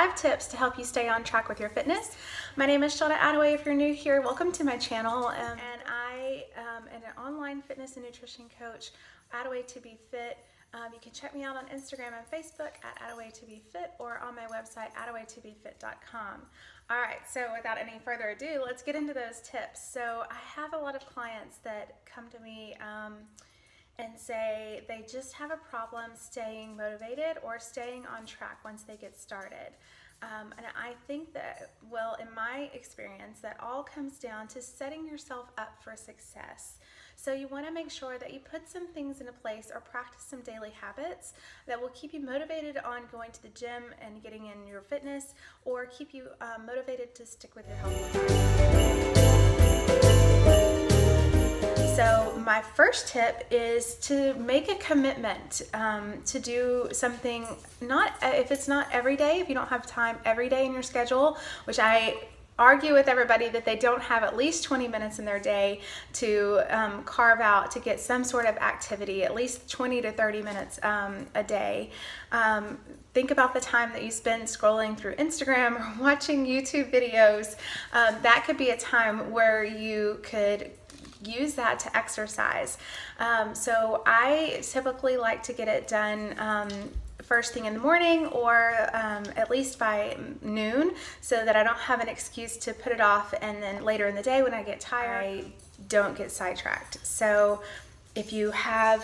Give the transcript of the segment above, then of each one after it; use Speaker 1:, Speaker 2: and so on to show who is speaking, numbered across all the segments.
Speaker 1: 5 tips to help you stay on track with your fitness. My name is Shelda Attaway. If you're new here, welcome to my channel. And I am an online fitness and nutrition coach, Attaway to be fit. You can check me out on Instagram and Facebook at Attaway to be fit, or on my website, attawaytobefit.com. All right, so without any further ado, let's get into those tips. So I have a lot of clients that come to me and say they just have a problem staying motivated or staying on track once they get started. And I think that, well, in my experience, that all comes down to setting yourself up for success. So you want to make sure that you put some things into place or practice some daily habits that will keep you motivated on going to the gym and getting in your fitness, or keep you motivated to stick with your health. So my first tip is to make a commitment to do something, if it's not every day, if you don't have time every day in your schedule, which I argue with everybody that they don't have at least 20 minutes in their day to carve out to get some sort of activity, at least 20 to 30 minutes a day. Think about the time that you spend scrolling through Instagram or watching YouTube videos. That could be a time where you could use that to exercise. So I typically like to get it done first thing in the morning, or at least by noon, so that I don't have an excuse to put it off, and then later in the day when I get tired, I don't get sidetracked. So if you have,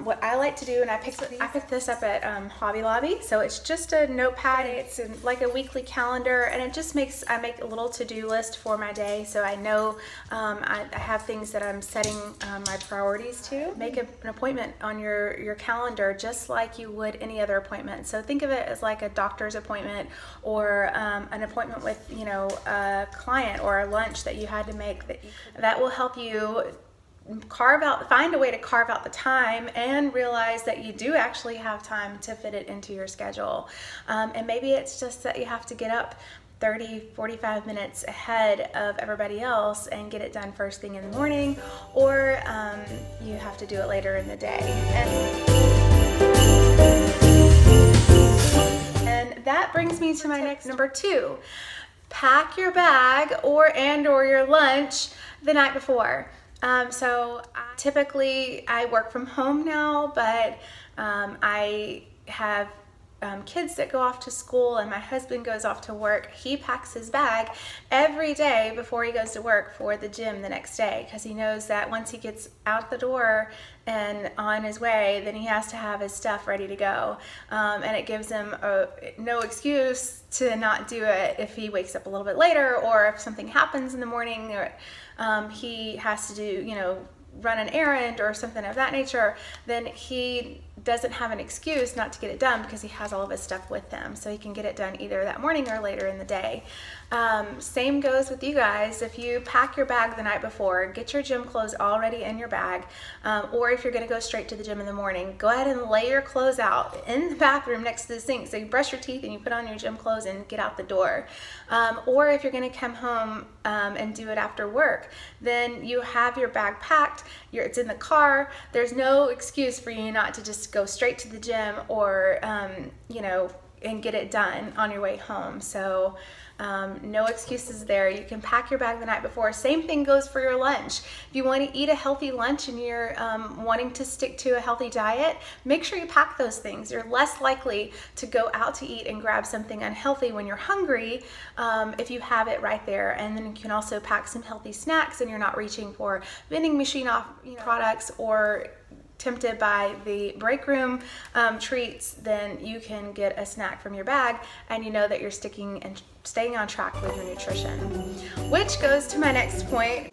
Speaker 1: what I like to do, and I picked this up at Hobby Lobby, so it's just a notepad. It's like a weekly calendar, and it just I make a little to-do list for my day, so I know I have things that I'm setting my priorities to. Make an appointment on your calendar just like you would any other appointment. So think of it as like a doctor's appointment, or an appointment with, a client, or a lunch that you had to make that will help you find a way to carve out the time and realize that you do actually have time to fit it into your schedule. And maybe it's just that you have to get up 30-45 minutes ahead of everybody else and get it done first thing in the morning, or you have to do it later in the day. And that brings me to my next number 2. Pack your bag or your lunch the night before. So typically I work from home now, but I have kids that go off to school, and my husband goes off to work. He packs his bag every day before he goes to work for the gym the next day, because he knows that once he gets out the door and on his way, then he has to have his stuff ready to go. And it gives him no excuse to not do it if he wakes up a little bit later, or if something happens in the morning, or he has to do, run an errand or something of that nature, then he doesn't have an excuse not to get it done, because he has all of his stuff with him, so he can get it done either that morning or later in the day. Same goes with you guys. If you pack your bag the night before, get your gym clothes already in your bag, or if you're going to go straight to the gym in the morning, go ahead and lay your clothes out in the bathroom next to the sink, so you brush your teeth and you put on your gym clothes and get out the door. Or if you're going to come home and do it after work, then you have your bag packed, it's in the car. There's no excuse for you not to just go straight to the gym, or and get it done on your way home. So no excuses there. You can pack your bag the night before. Same thing goes for your lunch. If you want to eat a healthy lunch and you're wanting to stick to a healthy diet, make sure you pack those things. You're less likely to go out to eat and grab something unhealthy when you're hungry if you have it right there. And then you can also pack some healthy snacks, and you're not reaching for vending machine products, or tempted by the break room treats. Then you can get a snack from your bag, and you know that you're staying on track with your nutrition. Which goes to my next point,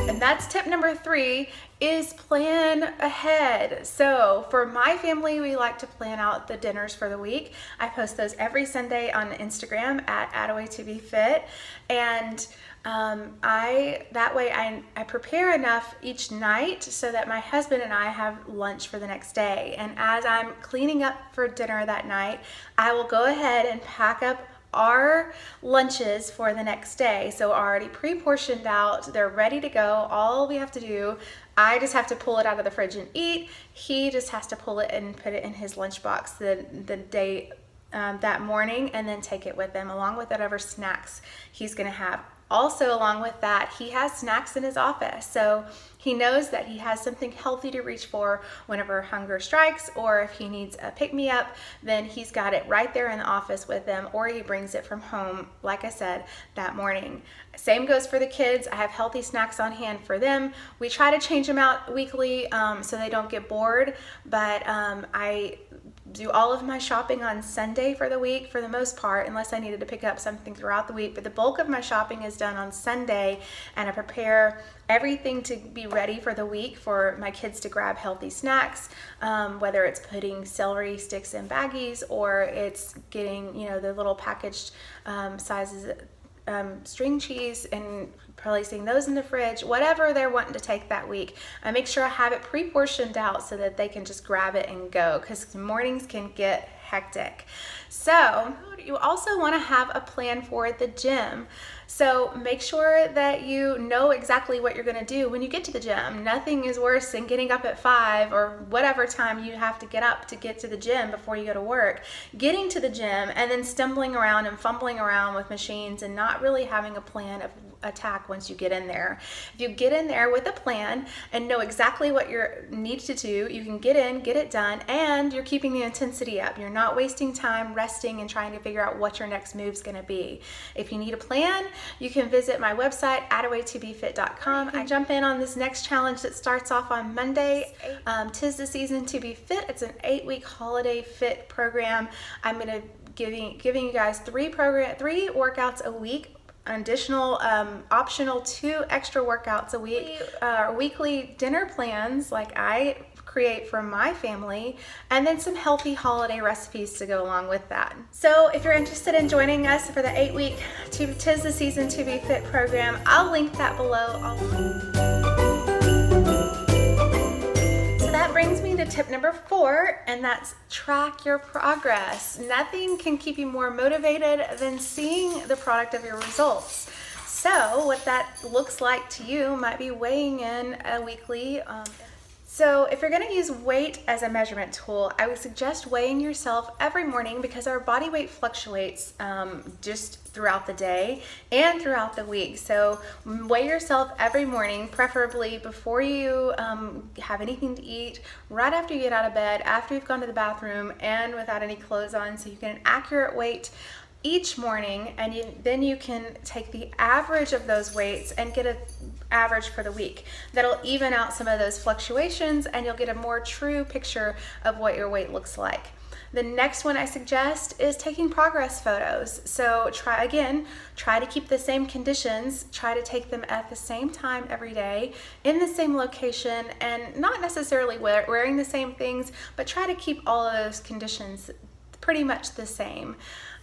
Speaker 1: and that's tip number 3, is plan ahead. So for my family, we like to plan out the dinners for the week. I post those every Sunday on Instagram at Attaway to be fit, and that way I prepare enough each night so that my husband and I have lunch for the next day. And as I'm cleaning up for dinner that night, I will go ahead and pack up our lunches for the next day. So already pre-portioned out, they're ready to go. All we have to do, I just have to pull it out of the fridge and eat. He just has to pull it and put it in his lunchbox the day that morning, and then take it with him along with whatever snacks he's gonna have. Also, along with that, he has snacks in his office, so he knows that he has something healthy to reach for whenever hunger strikes, or if he needs a pick-me-up, then he's got it right there in the office with him, or he brings it from home, like I said, that morning. Same goes for the kids. I have healthy snacks on hand for them. We try to change them out weekly so they don't get bored, but I do all of my shopping on Sunday for the week for the most part, unless I needed to pick up something throughout the week. But the bulk of my shopping is done on Sunday, and I prepare everything to be ready for the week for my kids to grab healthy snacks, whether it's putting celery sticks in baggies, or it's getting, the little packaged sizes string cheese and placing those in the fridge, whatever they're wanting to take that week. I make sure I have it pre-portioned out so that they can just grab it and go, because mornings can get hectic. So you also want to have a plan for the gym. So make sure that you know exactly what you're going to do when you get to the gym. Nothing is worse than getting up at 5 or whatever time you have to get up to get to the gym before you go to work. Getting to the gym and then stumbling around and fumbling around with machines and not really having a plan of attack once you get in there. If you get in there with a plan and know exactly what you need to do, you can get in, get it done, and you're keeping the intensity up. You're not wasting time resting and trying to figure out what your next move's going to be. If you need a plan, you can visit my website, atawaytobefit.com. I jump in on this next challenge that starts off on Monday. 'Tis the Season to Be Fit. It's an 8-week holiday fit program. I'm going to giving you guys 3 workouts a week. Additional optional 2 extra workouts a week, weekly dinner plans like I create for my family, and then some healthy holiday recipes to go along with that. So if you're interested in joining us for the 8-week 'Tis the Season to Be Fit program, I'll link that below. That brings me to tip number 4, and that's track your progress. Nothing can keep you more motivated than seeing the product of your results. So what that looks like to you might be weighing in a weekly. So if you're going to use weight as a measurement tool, I would suggest weighing yourself every morning, because our body weight fluctuates just throughout the day and throughout the week. So weigh yourself every morning, preferably before you have anything to eat, right after you get out of bed, after you've gone to the bathroom, and without any clothes on, so you get an accurate weight each morning, and then you can take the average of those weights and get an average for the week. That'll even out some of those fluctuations, and you'll get a more true picture of what your weight looks like. The next one I suggest is taking progress photos. So try to keep the same conditions, try to take them at the same time every day, in the same location, and not necessarily wearing the same things, but try to keep all of those conditions pretty much the same.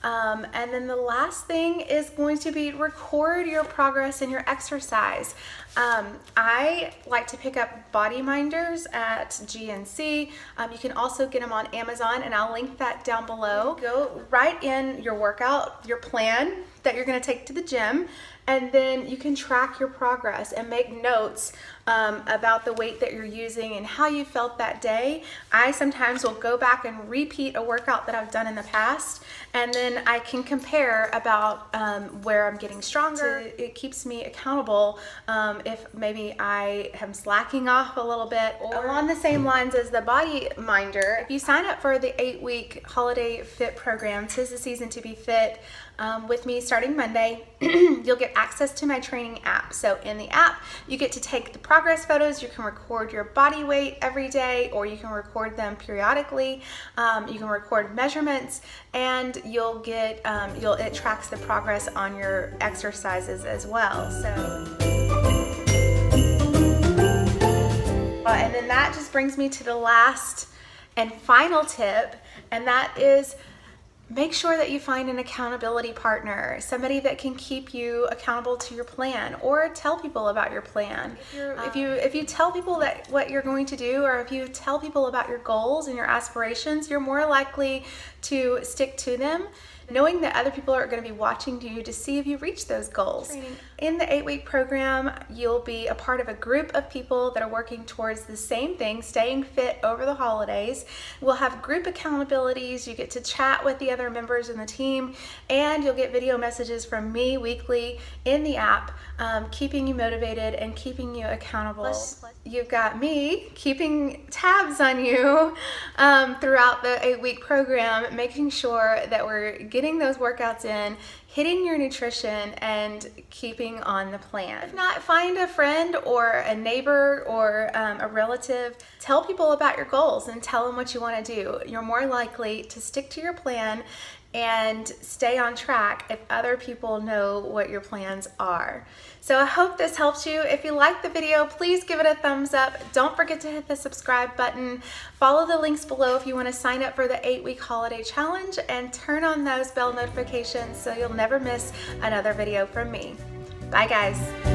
Speaker 1: And then the last thing is going to be record your progress in your exercise. I like to pick up body minders at GNC. You can also get them on Amazon, and I'll link that down below. Go write in your workout, your plan that you're going to take to the gym, and then you can track your progress and make notes about the weight that you're using and how you felt that day. I sometimes will go back and repeat a workout that I've done in the past, and then I can compare about where I'm getting stronger. It keeps me accountable if maybe I am slacking off a little bit. Or along the same lines as the body minder, if you sign up for the 8-week holiday fit program, 'Tis the Season to Be Fit, with me starting Monday, you'll get access to my training app. So in the app, you get to take the progress photos. You can record your body weight every day, or you can record them periodically. You can record measurements, and you'll get it tracks the progress on your exercises as well. And then that just brings me to the last and final tip, and that is make sure that you find an accountability partner, somebody that can keep you accountable to your plan, or tell people about your plan. If you tell people that what you're going to do, or if you tell people about your goals and your aspirations, you're more likely to stick to them knowing that other people are going to be watching you to see if you reach those goals. In the 8-week program, you'll be a part of a group of people that are working towards the same thing, staying fit over the holidays. We'll have group accountabilities. You get to chat with the other members in the team, and you'll get video messages from me weekly in the app, keeping you motivated and keeping you accountable. Plus, you've got me keeping tabs on you throughout the 8-week program, making sure that we're getting those workouts in, hitting your nutrition, and keeping on the plan. If not, find a friend or a neighbor or a relative. Tell people about your goals and tell them what you want to do. You're more likely to stick to your plan and stay on track if other people know what your plans are. So I hope this helps you. If you liked the video, please give it a thumbs up. Don't forget to hit the subscribe button. Follow the links below if you want to sign up for the 8-week holiday challenge, and turn on those bell notifications so you'll never miss another video from me. Bye guys.